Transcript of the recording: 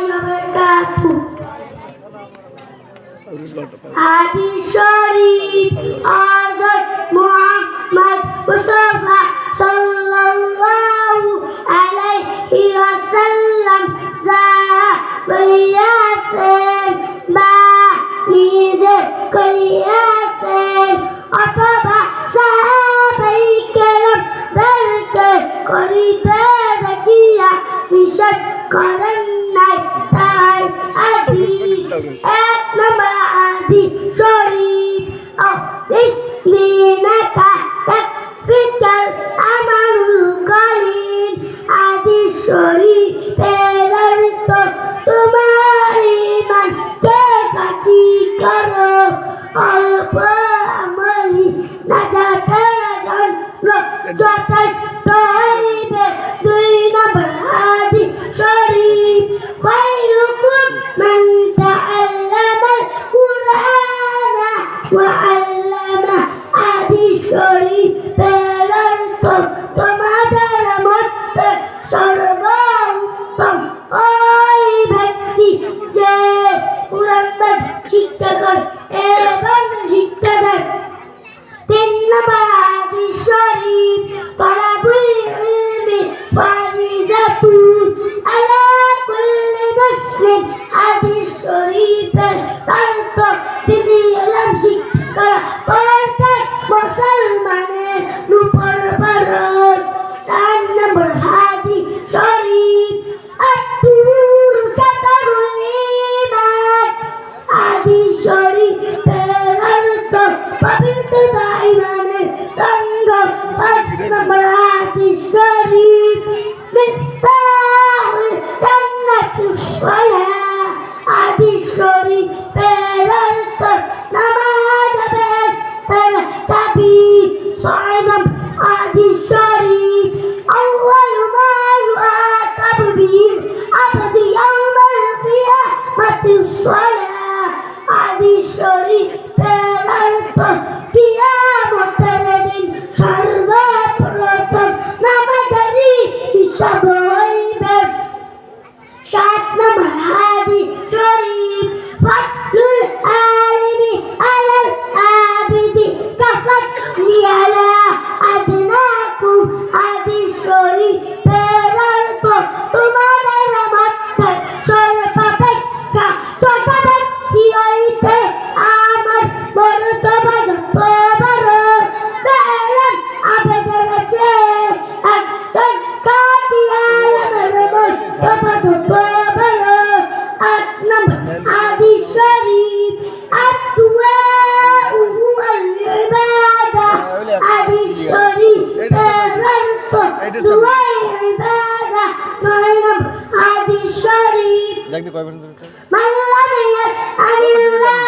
wabarakatuh. Hadis syarif Hazrat Muhammad Mustafa sallallahu alaihi wasallam beriasen নিজে করিয়াছেন অথবা সাহাবাই কেরাম দরকে করিতে দেখিয়া নিষেধ করেন নাই তাই হাদিস এক নম্বর হাদিস শরীফ ইসমিনাকা তাকফিকাল আমালুল কলিল হাদিস শরীফের অর্থ তোমার ঈমান কে কাটি করো অল্প আমলি নাজাতের জন্য যথেষ্ট হইবে দুই নম্বর হাদিস শরীফ খায়রুকুম মান তাআল্লামাল কুরআনা ওয়া আল্লামা হাদিস শরীফের অর্থ তোমাদের মধ্যে সর্বোত্তম ওই ব্যক্তি যে কুরআন শিক্ষা করে এবং শিক্ষা দেয় তিন নম্বর হাদিস শরীফ তালাবুল ইলমি ফারিদাতুন আলা কুল্লি মুসলিম হাদিস শরীফের অর্থ তিনি ইলম শিক্ষা করা প্রত্যেক মুসলমানের উপর ফরজ চার নম্বর হাদিস শরীফ আতুর সাতারুল ঈমান হাদিস শরীফের অর্থ পবিত্রতা ঈমানের রঙ্গ পাঁচ নম্বর হাদিস শরীফ মিফতাহুল জান্নাতিস সালাহ হাদিস শরীফের অর্থ নামাজ বেহেশতের চাবি ছয় নম্বর হাদিস শরীফ আউয়ালু মা ইউআসাবু বিহি আবদু ইয়াউমাল কিয়ামাতিস সালাহ হাদিস শরীফের অর্থ কিয়ামতের দিন সর্বপ্রথম নামাজেরই হিসাব হইবে সাত নম্বর হাদিস শরীফ ফাদলুল আলিমি আলাল আবিদি কাফাতলি আলা আদনাকুম হাদিস শরীফের অর্থ তোমাদের মধ্যে সর্বাপেক্ষা ছোট ব্যক্তি হইতে আমার মর্তবা যত বড় বেলাল আবেদের চেয়ে একজন কাদি আলমের মর্তবা যত বড় আট নম্বর হাদিস শরীফ আদওয়াউ ওয়াল ইবাদা হাদিস শরীফের অর্থ দুআ ইবাদা নয় নম্বর হাদিস শরীফ দেখতে কয় বছর মাল্লাম ইয়াসআলিল্লাহ